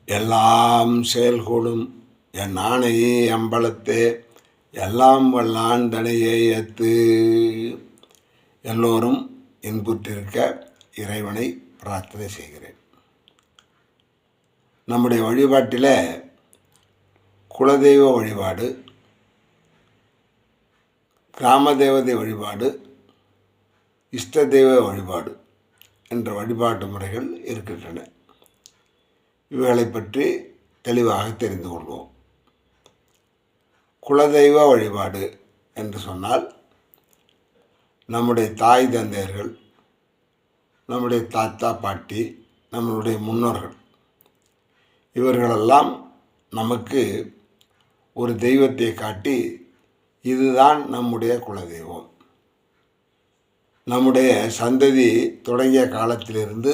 எல்லாம் செயல்கூடும் என் ஆணையே அம்பலத்தே எல்லாம் வல்லான் தனையே ஏத்து. எல்லோரும் இன்புற்றிருக்க இறைவனை பிரார்த்தனை செய்கிறேன். நம்முடைய வழிபாட்டில் குலதெய்வ வழிபாடு, கிராம தேவதை வழிபாடு, இஷ்ட தெய்வ வழிபாடு என்ற வழிபாட்டு முறைகள் இருக்கின்றன. இவைகளை பற்றி தெளிவாக தெரிந்து கொள்வோம். குலதெய்வ வழிபாடு என்று சொன்னால் நம்முடைய தாய் தந்தையர்கள், நம்முடைய தாத்தா பாட்டி, நம்மளுடைய முன்னோர்கள் இவர்களெல்லாம் நமக்கு ஒரு தெய்வத்தை காட்டி இதுதான் நம்முடைய குலதெய்வம். நம்முடைய சந்ததி தொடங்கிய காலத்திலிருந்து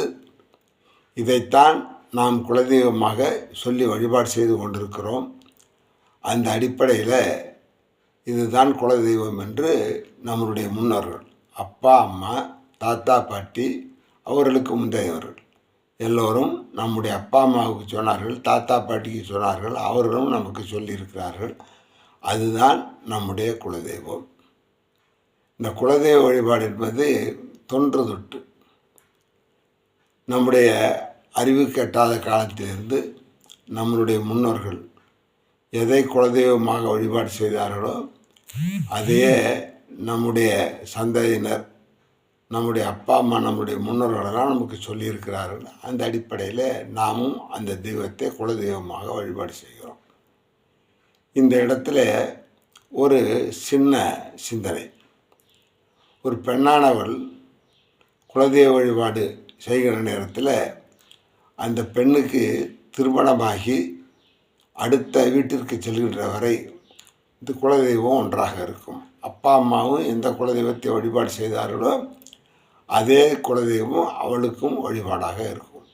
இதைத்தான் நாம் குலதெய்வமாக சொல்லி வழிபாடு செய்து கொண்டிருக்கிறோம். அந்த அடிப்படையில் இதுதான் குலதெய்வம் என்று நம்மளுடைய முன்னோர்கள், அப்பா அம்மா, தாத்தா பாட்டி, அவர்களுக்கு முந்தையவர்கள் எல்லோரும் நம்முடைய அப்பா அம்மாவுக்கு சொன்னார்கள், தாத்தா பாட்டிக்கு சொன்னார்கள், அவர்களும் நமக்கு சொல்லியிருக்கிறார்கள். அதுதான் நம்முடைய குலதெய்வம். இந்த குலதெய்வ வழிபாடு என்பது தொன்று தொட்டு நம்முடைய அறிவு கெட்டாத காலத்திலிருந்து நம்மளுடைய முன்னோர்கள் எதை குலதெய்வமாக வழிபாடு செய்தார்களோ அதையே நம்முடைய சந்ததியினர், நம்முடைய அப்பா அம்மா, நம்முடைய முன்னோர்களெல்லாம் நமக்கு சொல்லியிருக்கிறார்கள். அந்த அடிப்படையில் நாமும் அந்த தெய்வத்தை குலதெய்வமாக வழிபாடு செய்கிறோம். இந்த இடத்துல ஒரு சின்ன சிந்தனை. ஒரு பெண்ணானவள் குலதெய்வ வழிபாடு செய்கிற நேரத்தில் அந்த பெண்ணுக்கு திருமணமாகி அடுத்த வீட்டிற்கு செல்கின்ற வரை இந்த குலதெய்வம் ஒன்றாக இருக்கும். அப்பா அம்மாவும் எந்த குலதெய்வத்தை வழிபாடு செய்தார்களோ அதே குலதெய்வம் அவளுக்கும் வழிபாடாக இருக்கும்.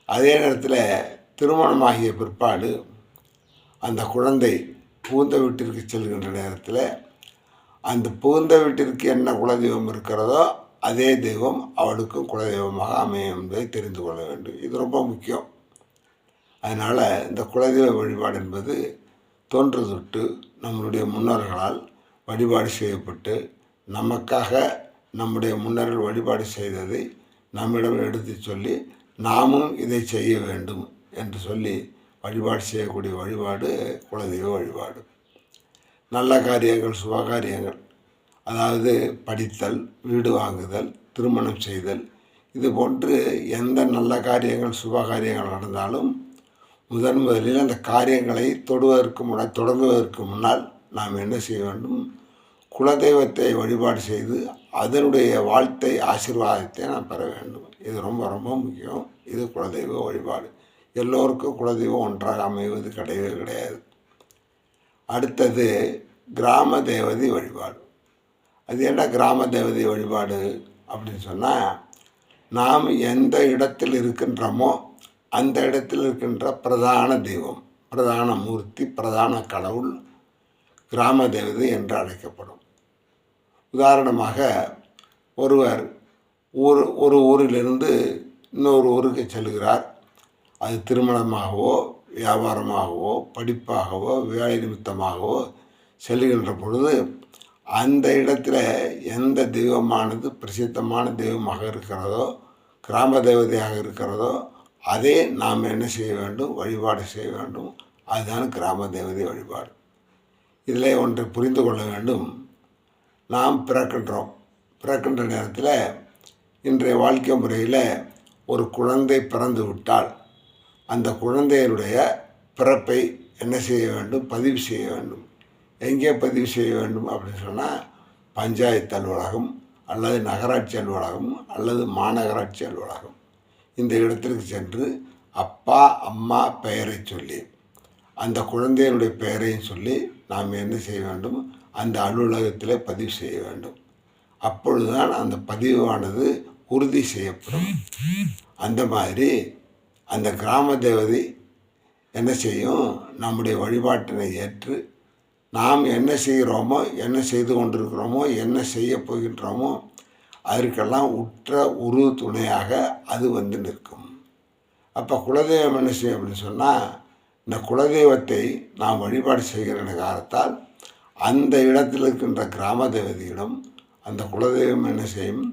அதே நேரத்தில் திருமணமாகிய பிற்பாடு அந்த குழந்தை புகுந்த வீட்டிற்கு செல்கின்ற நேரத்தில் அந்த புகுந்த வீட்டிற்கு என்ன குலதெய்வம் இருக்கிறதோ அதே தெய்வம் அவளுக்கும் குலதெய்வமாக அமையும் என்பதை தெரிந்து கொள்ள வேண்டும். இது ரொம்ப முக்கியம். அதனால் இந்த குலதெய்வ வழிபாடு என்பது தொன்று தொட்டு நம்மளுடைய முன்னோர்களால் வழிபாடு செய்யப்பட்டு நமக்காக நம்முடைய முன்னோர்கள் வழிபாடு செய்ததை நம்மிடம் எடுத்து சொல்லி நாமும் இதை செய்ய வேண்டும் என்று சொல்லி வழிபாடு செய்யக்கூடிய வழிபாடு குலதெய்வ வழிபாடு. நல்ல காரியங்கள், சுபகாரியங்கள், அதாவது படித்தல், வீடு வாங்குதல், திருமணம் செய்தல், இது போன்று எந்த நல்ல காரியங்கள், சுபகாரியங்கள் நடந்தாலும் முதலில் அந்த காரியங்களை தொடங்குவதற்கு முன்னால் நாம் என்ன செய்ய வேண்டும்? குலதெய்வத்தை வழிபாடு செய்து அதனுடைய வாழ்த்தை, ஆசீர்வாதத்தை நாம் பெற வேண்டும். இது ரொம்ப ரொம்ப முக்கியம். இது குலதெய்வ வழிபாடு. எல்லோருக்கும் குலதெய்வம் ஒன்றாக அமைவது கிடையவே கிடையாது. அடுத்தது கிராம தேவதை வழிபாடு. அது என்ன கிராம தேவதை வழிபாடு அப்படின்னு சொன்னால், நாம் எந்த இடத்தில் இருக்கின்றோமோ அந்த இடத்தில் இருக்கின்ற பிரதான தெய்வம், பிரதான மூர்த்தி, பிரதான கடவுள் கிராம தேவதை என்று அழைக்கப்படும். உதாரணமாக ஒருவர் ஒரு ஊரிலிருந்து இன்னொரு ஊருக்கு செல்கிறார். அது திருமணமாகவோ, வியாபாரமாகவோ, படிப்பாகவோ, வேலை நிமித்தமாகவோ செல்கின்ற பொழுது அந்த இடத்துல எந்த தெய்வமானது பிரசித்தமான தெய்வமாக இருக்கிறதோ, கிராம தேவதையாக இருக்கிறதோ அதே நாம் என்ன செய்ய வேண்டும்? வழிபாடு செய்ய வேண்டும். அதுதான் கிராம தேவதை வழிபாடு. இதில் ஒன்றை புரிந்து கொள்ள வேண்டும். நாம் பிறக்கின்ற நேரத்தில் இன்றைய வாழ்க்கை முறையில் ஒரு குழந்தை பிறந்து விட்டால் அந்த குழந்தையினுடைய பிறப்பை என்ன செய்ய வேண்டும்? பதிவு செய்ய வேண்டும். எங்கே பதிவு செய்ய வேண்டும் அப்படின்னு சொன்னால், பஞ்சாயத்து அலுவலகம் அல்லது நகராட்சி அலுவலகம் அல்லது மாநகராட்சி அலுவலகம், இந்த இடத்திற்கு சென்று அப்பா அம்மா பெயரை சொல்லி அந்த குழந்தையினுடைய பெயரையும் சொல்லி நாம் என்ன செய்ய வேண்டும்? அந்த அலுவலகத்தில் பதிவு செய்ய வேண்டும். அப்பொழுதுதான் அந்த பதிவானது உறுதி செய்யப்படும். அந்த மாதிரி அந்த கிராம தேவதை என்ன செய்யும்? நம்முடைய வழிபாட்டினை ஏற்று நாம் என்ன செய்கிறோமோ, என்ன செய்து கொண்டிருக்கிறோமோ, என்ன செய்ய போகின்றோமோ அதற்கெல்லாம் உற்ற துணையாக அது வந்து நிற்கும். அப்போ குலதெய்வம் என்ன செய்யும் அப்படின்னு சொன்னால், இந்த குலதெய்வத்தை நாம் வழிபாடு செய்கிற காலத்தால் அந்த இடத்தில் இருக்கின்ற கிராம தேவதையிடம் அந்த குலதெய்வம் என்ன செய்யும்,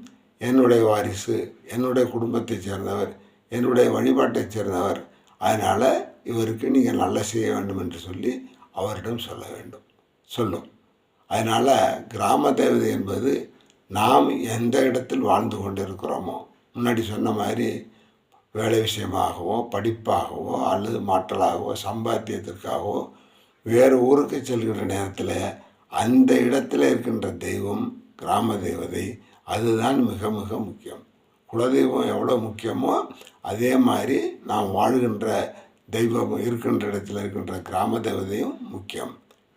என்னுடைய வாரிசு, என்னுடைய குடும்பத்தைச் சேர்ந்தவர், என்னுடைய வழிபாட்டைச் சேர்ந்தவர், அதனால் இவருக்கு நீங்கள் நல்லா செய்ய வேண்டும் என்று சொல்லி அவரிடம் சொல்லும். அதனால் கிராம தேவதை என்பது நாம் எந்த இடத்தில் வாழ்ந்து கொண்டிருக்கிறோமோ, முன்னாடி சொன்ன மாதிரி வேலை விஷயமாகவோ படிப்பாகவோ அல்லது மாற்றலாகவோ சம்பாத்தியத்திற்காகவோ வேறு ஊருக்கு செல்கின்ற நேரத்தில் அந்த இடத்துல இருக்கின்ற தெய்வம் கிராம தேவதை அதுதான் மிக மிக முக்கியம். குலதெய்வம் எவ்வளோ முக்கியமோ அதே மாதிரி நாம் வாழ்கின்ற தெய்வம் இருக்கின்ற இடத்துல இருக்கின்ற கிராம தேவதையும் முக்கியம்.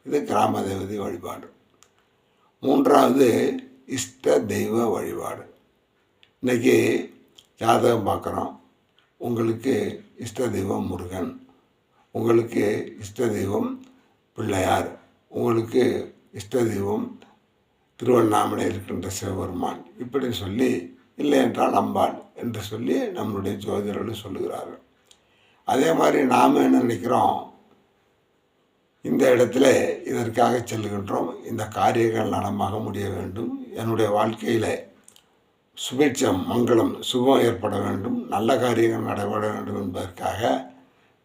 இது கிராம தேவதை வழிபாடு. மூன்றாவது இஷ்ட தெய்வ வழிபாடு. இன்றைக்கி ஜாதகம் பார்க்குறோம். உங்களுக்கு இஷ்ட தெய்வம் முருகன், உங்களுக்கு இஷ்ட தெய்வம் பிள்ளையார், உங்களுக்கு இஷ்ட தெய்வம் திருவண்ணாமலை இருக்கின்ற சிவபெருமான், இப்படி சொல்லி இல்லை என்றால் அம்பாள் என்று சொல்லி நம்மளுடைய ஜோதிடர்கள் சொல்லுகிறார்கள். அதே மாதிரி நாம் என்ன நினைக்கிறோம், இந்த இடத்துல இதற்காக செல்லுகின்றோம், இந்த காரியங்கள் நலமாக முடிய வேண்டும், என்னுடைய வாழ்க்கையில் சுபிட்சம் மங்களம் சுகம் ஏற்பட வேண்டும், நல்ல காரியங்கள் நடைபெற வேண்டும் என்பதற்காக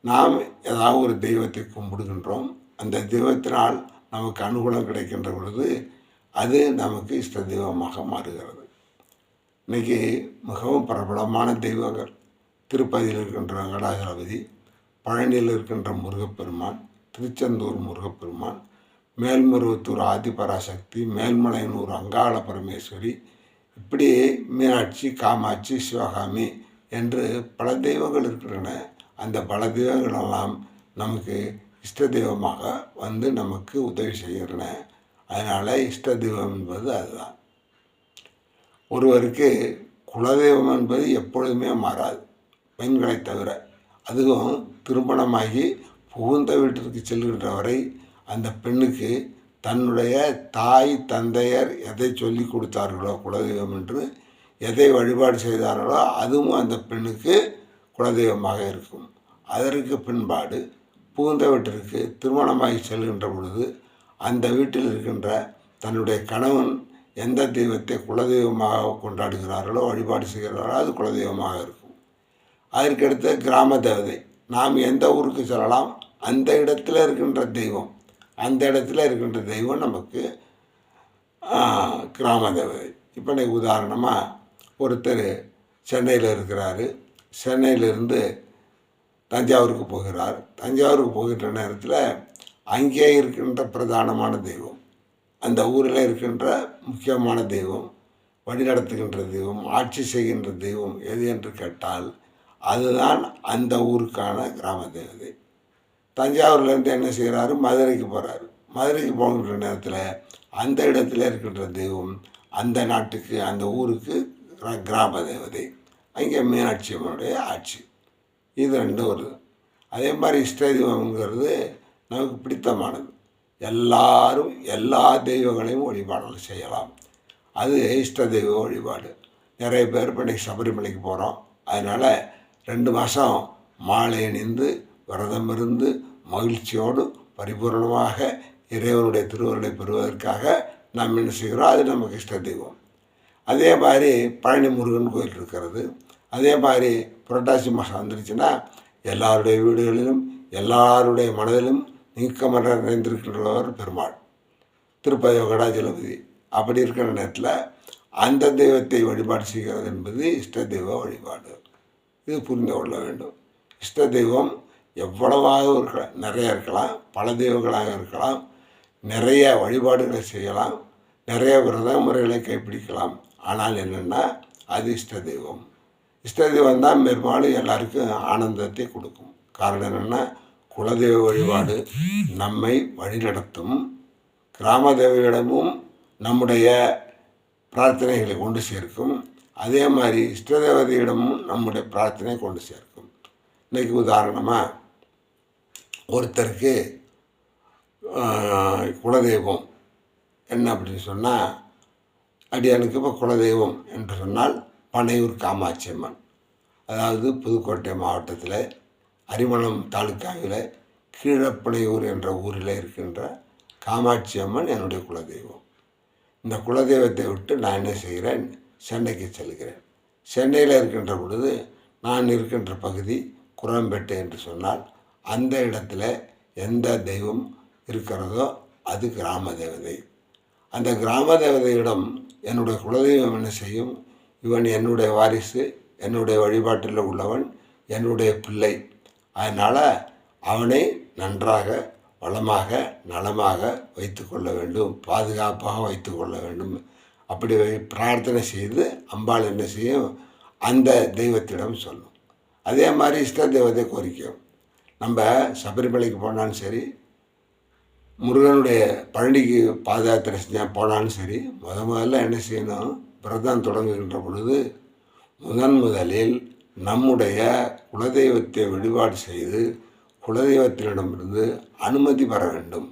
நாம் ஏதாவது ஒரு தெய்வத்தை கும்பிடுகின்றோம். அந்த தெய்வத்தினால் நமக்கு அனுகூலம் கிடைக்கின்ற பொழுது அது நமக்கு இஷ்ட தெய்வமாக மாறுகிறது. இன்றைக்கி மிகவும் பிரபலமான தெய்வங்கள் திருப்பதியில் இருக்கின்ற வெங்கடாஜலபதி, பழனியில் இருக்கின்ற முருகப்பெருமான், திருச்செந்தூர் முருகப்பெருமான், மேல்மருவத்தூர் ஆதிபராசக்தி, மேல்மலையனூர் அங்காள பரமேஸ்வரி, இப்படி மீனாட்சி, காமாட்சி, சிவகாமி என்று பல தெய்வங்கள் இருக்கின்றன. அந்த பல தெய்வங்களெல்லாம் நமக்கு இஷ்ட தெய்வமாக வந்து நமக்கு உதவி செய்கின்றன. அதனால் இஷ்ட தெய்வம் என்பது அதுதான். ஒருவருக்கு குலதெய்வம் என்பது எப்பொழுதுமே மாறாது, பெண்களை தவிர. அதுவும் திருமணமாகி புகுந்த வீட்டிற்கு செல்கின்ற வரை அந்த பெண்ணுக்கு தன்னுடைய தாய் தந்தையர் எதை சொல்லி கொடுத்தார்களோ குலதெய்வம் என்று, எதை வழிபாடு செய்தார்களோ அதுவும் அந்த பெண்ணுக்கு குலதெய்வமாக இருக்கும். அதற்கு பின்பாடு புகுந்த வீட்டிற்கு திருமணமாகி செல்கின்ற பொழுது அந்த வீட்டில் இருக்கின்ற தன்னுடைய கணவன் எந்த தெய்வத்தை குலதெய்வமாக கொண்டாடுகிறார்களோ வழிபாடு செய்கிறார்களோ அது குலதெய்வமாக இருக்கும். அதற்கடுத்து கிராம தேவதை. நாம் எந்த ஊருக்கு செல்லலாம், அந்த இடத்துல இருக்கின்ற தெய்வம், அந்த இடத்துல இருக்கின்ற தெய்வம் நமக்கு கிராம தேவதை. இப்போ எனக்கு உதாரணமாக ஒருத்தர் சென்னையில் இருக்கிறாரு, சென்னையிலிருந்து தஞ்சாவூருக்கு போகிறார். தஞ்சாவூருக்கு போகின்ற நேரத்தில் அங்கே இருக்கின்ற பிரதானமான தெய்வம், அந்த ஊரில் இருக்கின்ற முக்கியமான தெய்வம், வழிநடத்துகின்ற தெய்வம், ஆட்சி செய்கின்ற தெய்வம் எது என்று கேட்டால் அதுதான் அந்த ஊருக்கான கிராம தேவதை. தஞ்சாவூர்லேருந்து என்ன செய்கிறாரு, மதுரைக்கு போகிறாரு. மதுரைக்கு போகின்ற நேரத்தில் அந்த இடத்துல இருக்கின்ற தெய்வம் அந்த நாட்டுக்கு அந்த ஊருக்கு கிராம தேவதை. அங்கே மீனாட்சி அம்மனுடைய ஆட்சி. இது ரெண்டும் வருது. அதே மாதிரி இஷ்ட தெய்வங்கிறது நமக்கு பிடித்தமானது. எல்லாரும் எல்லா தெய்வங்களையும் வழிபாடு செய்யலாம். அது இஷ்ட தெய்வ வழிபாடு. நிறைய பேர் இப்போ இன்றைக்கி சபரிமலைக்கு போகிறோம். அதனால் 2 மாதம் மாலை அணிந்து விரதம் இருந்து மகிழ்ச்சியோடு பரிபூர்ணமாக இறைவனுடைய திருவருளை பெறுவதற்காக நாம் என்ன செய்கிறோம், அது நமக்கு இஷ்ட தெய்வம். அதே மாதிரி பழனி முருகன் கோயில் இருக்கிறது. அதே மாதிரி புரட்டாசி மாதம் வந்துருச்சுன்னா எல்லாருடைய வீடுகளிலும் எல்லாருடைய மனதிலும் நீக்கமற்ற நிறைந்திருக்கின்றவர் பெருமாள், திருப்பதி வெங்கடாஜலபதி. அப்படி இருக்கிற நேரத்தில் அந்த தெய்வத்தை வழிபாடு செய்கிறது என்பது இஷ்ட தெய்வ வழிபாடு. இது புரிந்து கொள்ள வேண்டும். இஷ்ட தெய்வம் எவ்வளவாக இருக்கலாம், நிறைய இருக்கலாம், பல தெய்வங்களாக இருக்கலாம், நிறைய வழிபாடுகளை செய்யலாம், நிறைய விரத முறைகளை கைப்பிடிக்கலாம். ஆனால் என்னென்னா அது இஷ்ட தெய்வம். இஷ்ட தெய்வம் தான் பெரும்பாலும் எல்லாருக்கும் ஆனந்தத்தை கொடுக்கும். காரணம் என்னென்னா குலதெய்வ வழிபாடு நம்மை வழிநடத்தும், கிராம தேவையிடமும் நம்முடைய பிரார்த்தனைகளை கொண்டு சேர்க்கும். அதே மாதிரி இஷ்ட தேவதையிடமும் நம்முடைய பிரார்த்தனை கொண்டு சேர்க்கும். இன்றைக்கி உதாரணமாக ஒருத்தருக்கு குலதெய்வம் என்ன அப்படின்னு சொன்னால், அடியானுக்கு இப்போ குலதெய்வம் என்று சொன்னால் பனையூர் காமாட்சி அம்மன். அதாவது புதுக்கோட்டை மாவட்டத்தில் அரிமளம் தாலுக்காவில் கீழப்பனையூர் என்ற ஊரில் இருக்கின்ற காமாட்சி அம்மன் என்னுடைய குலதெய்வம். இந்த குலதெய்வத்தை விட்டு நான் என்ன செய்கிறேன், சென்னைக்கு செல்கிறேன். சென்னையில் இருக்கின்ற பொழுது நான் இருக்கின்ற பகுதி குரம்பேட்டை என்று சொன்னால், அந்த இடத்துல எந்த தெய்வம் இருக்கிறதோ அது கிராம தேவதை. அந்த கிராம தேவதையிடம் என்னுடைய குலதெய்வம் என்ன செய்யும், இவன் என்னுடைய வாரிசு, என்னுடைய வழிபாட்டில் உள்ளவன், என்னுடைய பிள்ளை, அதனால் அவனை நன்றாக வளமாக நலமாக வைத்து கொள்ள வேண்டும், பாதுகாப்பாக வைத்து கொள்ள வேண்டும். அப்படி பிரார்த்தனை செய்து அம்பாள் என்ன செய்யும், அந்த தெய்வத்திடம் சொல்லும். அதே மாதிரி இஷ்ட தெய்வத்தை கோரிக்கை. நம்ம சபரிமலைக்கு போனாலும் சரி, முருகனுடைய பழனிக்கு பாத யாத்திரை செஞ்சால் போனாலும் சரி, முதல்ல என்ன செய்யணும், விரதம் தொடங்குகின்ற பொழுது முதலில் நம்முடைய குலதெய்வத்தை வழிபாடு செய்து குலதெய்வத்தினிடமிருந்து அனுமதி பெற வேண்டும்.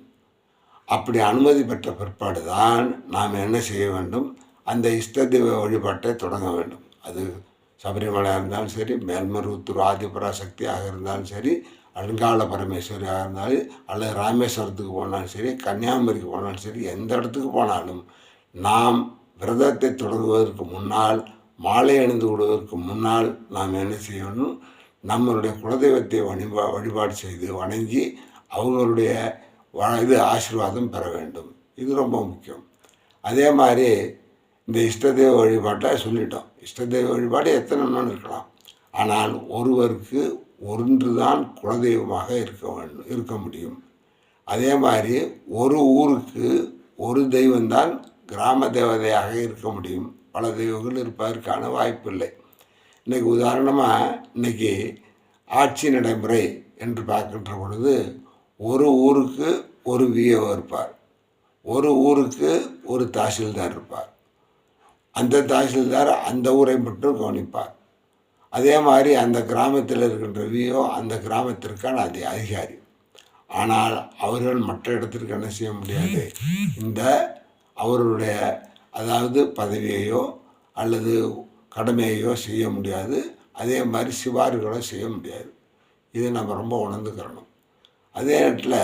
அப்படி அனுமதி பெற்ற பிற்பாடு தான் நாம் என்ன செய்ய வேண்டும், அந்த இஷ்ட தெய்வ வழிபாட்டை தொடங்க வேண்டும். அது சபரிமலையாக இருந்தாலும் சரி, மேல்மருவத்தூர் ஆதிபராசக்தியாக இருந்தாலும் சரி, அலங்கால பரமேஸ்வரியாக இருந்தாலும், அல்லது ராமேஸ்வரத்துக்கு போனாலும் சரி, கன்னியாகுமரிக்கு போனாலும் சரி, எந்த இடத்துக்கு போனாலும் நாம் விரதத்தை தொடங்குவதற்கு முன்னால், மாலை அணிந்து விடுவதற்கு முன்னால் நாம் என்ன செய்யணும், நம்மளுடைய குலதெய்வத்தை வழிபாடு செய்து வணங்கி அவங்களுடைய ஆசீர்வாதம் பெற வேண்டும். இது ரொம்ப முக்கியம். அதே மாதிரி இந்த இஷ்ட தெய்வ வழிபாட்டை சொல்லிட்டோம். இஷ்ட தெய்வ வழிபாடு எத்தனை நாள் இருக்கலாம், ஆனால் ஒருவருக்கு ஒன்று தான் குலதெய்வமாக இருக்க முடியும். அதே மாதிரி ஒரு ஊருக்கு ஒரு தெய்வம்தான் கிராம தேவதையாக இருக்க முடியும். பல தெய்வங்கள் இருப்பதற்கான வாய்ப்பு இல்லை. இன்றைக்கி உதாரணமாக இன்றைக்கி ஆட்சி நடைமுறை என்று பார்க்கின்ற பொழுது ஒரு ஊருக்கு ஒரு விஓ இருப்பார், ஒரு ஊருக்கு ஒரு தாசில்தார் இருப்பார். அந்த தாசில்தார் அந்த ஊரை மட்டும் கவனிப்பார். அதே மாதிரி அந்த கிராமத்தில் இருக்கின்ற விஓ அந்த கிராமத்திற்கான அதிகாரி. ஆனால் அவர்கள் மற்ற இடத்திற்கு என்ன செய்ய முடியாது, இந்த அவர்களுடைய அதாவது பதவியையோ அல்லது கடமையையோ செய்ய முடியாது. அதே மாதிரி சிபாரிகளோ செய்ய முடியாது. இதை நம்ம ரொம்ப உணர்ந்துக்கிறணும். அதே நேரத்தில்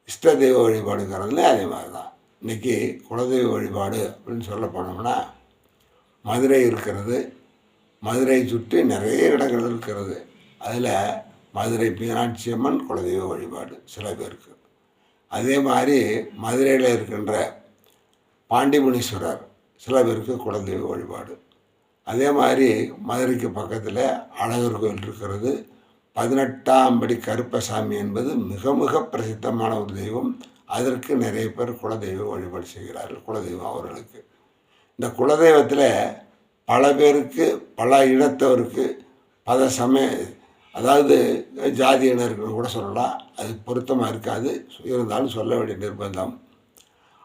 இஷ்ட தெய்வ வழிபாடுங்கிறதுல அதே மாதிரி தான். இன்றைக்கி குலதெய்வ வழிபாடு அப்படின்னு சொல்ல போனோம்னா, மதுரை இருக்கிறது, மதுரை சுற்றி நிறைய இடங்கள் இருக்கிறது. அதில் மதுரை மீனாட்சி அம்மன் குலதெய்வ வழிபாடு சில பேருக்கு. அதே மாதிரி மதுரையில் இருக்கின்ற பாண்டிமுனீஸ்வரர் சில பேருக்கு குலதெய்வ வழிபாடு. அதே மாதிரி மதுரைக்கு பக்கத்தில் அழகர் கோயில் இருக்கிறது. 18ஆம் படி கருப்பசாமி என்பது மிக மிக பிரசித்தமான ஒரு தெய்வம். அதற்கு நிறைய பேர் குலதெய்வ வழிபாடு செய்கிறார்கள். குலதெய்வம் அவர்களுக்கு. இந்த குலதெய்வத்தில் பல பேருக்கு பல இனத்தவருக்கு பல அதாவது ஜாதியினருக்கு கூட சொல்லலாம், அது பொருத்தமாக இருக்காது. இருந்தாலும் சொல்ல வேண்டிய நிர்பந்தம்.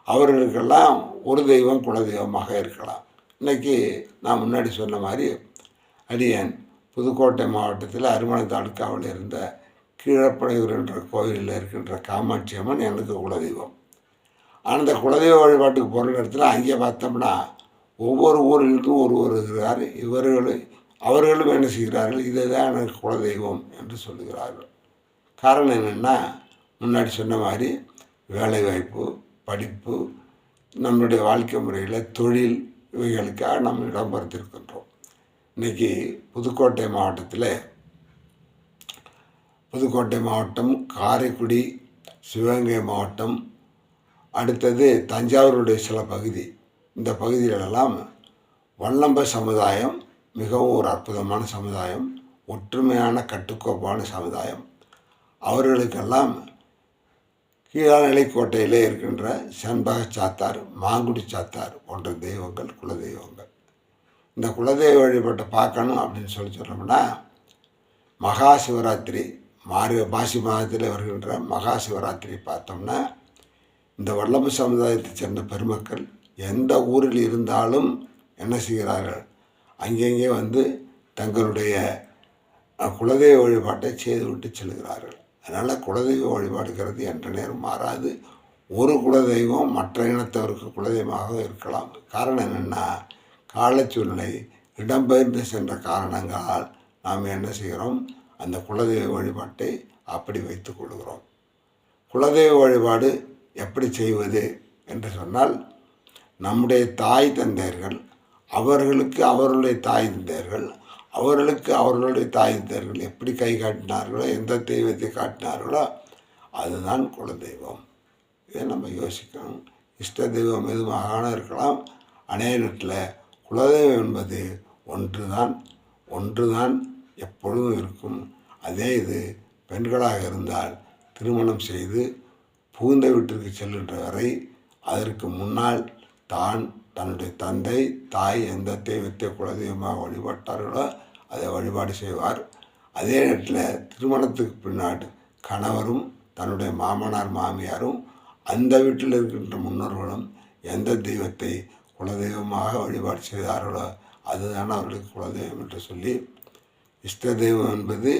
அவர்களுக்கெல்லாம் ஒரு தெய்வம் குலதெய்வமாக இருக்கலாம். இன்றைக்கி நான் முன்னாடி சொன்ன மாதிரி அடியேன் புதுக்கோட்டை மாவட்டத்தில் அரிமளம் தாலுக்காவில் இருந்த கீழப்பனையூர் என்ற கோவிலில் இருக்கின்ற காமாட்சி அம்மன் எனக்கு குலதெய்வம். அந்த குலதெய்வ வழிபாட்டுக்கு போகிற இடத்துல அங்கே பார்த்தோம்னா ஒவ்வொரு ஊரிலிருந்தும் ஒருவர் இருக்கிறார். அவர்களும் என்ன செய்கிறார்கள், இதுதான் எனக்கு குலதெய்வம் என்று சொல்லுகிறார்கள். காரணம் என்னென்னா, முன்னாடி சொன்ன மாதிரி வேலைவாய்ப்பு, படிப்பு, நம்மளுடைய வாழ்க்கை முறையில் தொழில், இவைகளுக்காக நம்ம இடம்பெற்றிருக்கின்றோம். இன்றைக்கி புதுக்கோட்டை மாவட்டம், காரைக்குடி, சிவகங்கை மாவட்டம், அடுத்தது தஞ்சாவூருடைய சில பகுதி, இந்த பகுதிகளெல்லாம் வல்லம்ப சமுதாயம் மிகவும் ஒரு அற்புதமான சமுதாயம், ஒற்றுமையான கட்டுக்கோப்பான சமுதாயம். அவர்களுக்கெல்லாம் கீழாநிலைக்கோட்டையிலே இருக்கின்ற செண்பக சாத்தார், மாங்குடி சாத்தார் போன்ற தெய்வங்கள் குலதெய்வங்கள். இந்த குலதெய்வ வழிபாட்டை பார்க்கணும் அப்படின்னு சொன்னோம்னா, மகா சிவராத்திரி மாசி மாதத்தில் வருகின்ற மகா சிவராத்திரி பார்த்தோம்னா, இந்த வல்லப சமுதாயத்தை சேர்ந்த பெருமக்கள் எந்த ஊரில் இருந்தாலும் என்ன செய்கிறார்கள், அங்கங்கே வந்து தங்களுடைய குலதெய்வ வழிபாட்டை செய்துவிட்டு செல்கிறார்கள். அதனால் குலதெய்வ வழிபாடுகிறது என்ற நேரம் மாறாது. ஒரு குலதெய்வம் மற்ற இனத்தவருக்கு குலதெய்வமாக இருக்கலாம். காரணம் என்னென்னா, காலச்சூழ்நிலை இடம்பெயர்ந்து சென்ற காரணங்களால் நாம் என்ன செய்கிறோம், அந்த குலதெய்வ வழிபாட்டை அப்படி வைத்துக் கொள்கிறோம். குலதெய்வ வழிபாடு எப்படி செய்வது என்று சொன்னால், நம்முடைய தாய் தந்தையர்கள் அவர்களுக்கு அவர்களுடைய தாய் தந்தையர்கள் அவர்களுக்கு அவர்களுடைய தாய் தந்தையர்கள் எப்படி கை காட்டினார்களோ, எந்த தெய்வத்தை காட்டினார்களோ அதுதான் குலதெய்வம். இதை நம்ம யோசிக்கணும். இஷ்ட தெய்வம் எதுவாக இருக்கலாம். அநேகத்தில் குலதெய்வம் என்பது ஒன்று தான் எப்பொழுதும் இருக்கும். அதே இது பெண்களாக இருந்தால் திருமணம் செய்து புகுந்த வீட்டிற்கு செல்கின்ற வரை அதற்கு முன்னால் தன்னுடைய தந்தை தாய் எந்த தெய்வத்தை குலதெய்வமாக வழிபட்டார்களோ அதை வழிபாடு செய்வார். அதே நேரத்தில் திருமணத்துக்கு பின்னாடி கணவரும் தன்னுடைய மாமனார் மாமியாரும் அந்த வீட்டில் இருக்கின்ற முன்னோர்களும் எந்த தெய்வத்தை குலதெய்வமாக வழிபாடு செய்தார்களோ அதுதான் அவர்களுக்கு குலதெய்வம் என்று சொல்லி, இஷ்ட தெய்வம் என்பது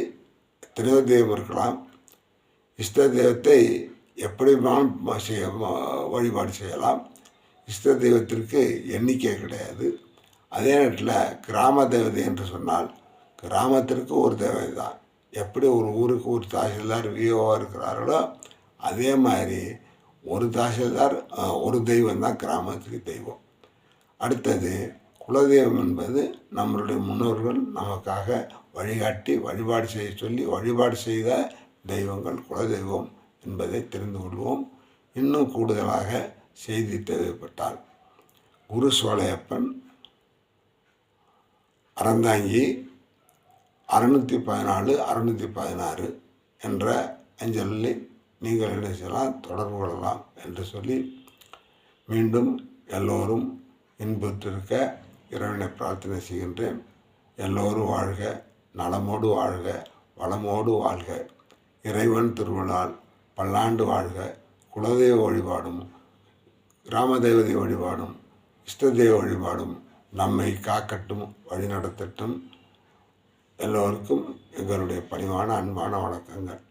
எத்தனையோ தெய்வம் இருக்கலாம். இஷ்ட தெய்வத்தை எப்படி வழிபாடு செய்யலாம். இஷ்ட தெய்வத்திற்கு எண்ணிக்கை கிடையாது. அதே நேரத்தில் கிராம தேவதை என்று சொன்னால் கிராமத்திற்கு ஒரு தேவதை தான். எப்படி ஒரு ஊருக்கு ஒரு தாசில்தார் விஓவாக இருக்கிறார்களோ அதே மாதிரி ஒரு தாசில்தார் ஒரு தெய்வம் தான் கிராமத்துக்கு தெய்வம். அடுத்தது குலதெய்வம் என்பது நம்மளுடைய முன்னோர்கள் நமக்காக வழிகாட்டி வழிபாடு செய்ய சொல்லி வழிபாடு செய்த தெய்வங்கள் குலதெய்வம் என்பதை தெரிந்து கொள்வோம். இன்னும் கூடுதலாக செய்தி தேவைப்பட்டால் குரு சோலையப்பன், அறந்தாங்கி 614 616 என்ற அஞ்சலில் நீங்கள் என்ன செய்யலாம், தொடர்பு கொள்ளலாம் என்று சொல்லி மீண்டும் எல்லோரும் இன்புற்றிருக்க இறைவனை பிரார்த்தனை செய்கின்றேன். எல்லோரும் வாழ்க, நலமோடு வாழ்க, வளமோடு வாழ்க. இறைவன் திருவிழால் பல்லாண்டு வாழ்க. குலதெய்வ வழிபாடும் கிராம தெய்வதை வழிபாடும் இஷ்ட தெய்வ வழிபாடும் நம்மை காக்கட்டும், வழிநடத்தட்டும். எல்லோருக்கும் எங்களுடைய பணிவான அன்பான வணக்கங்கள்.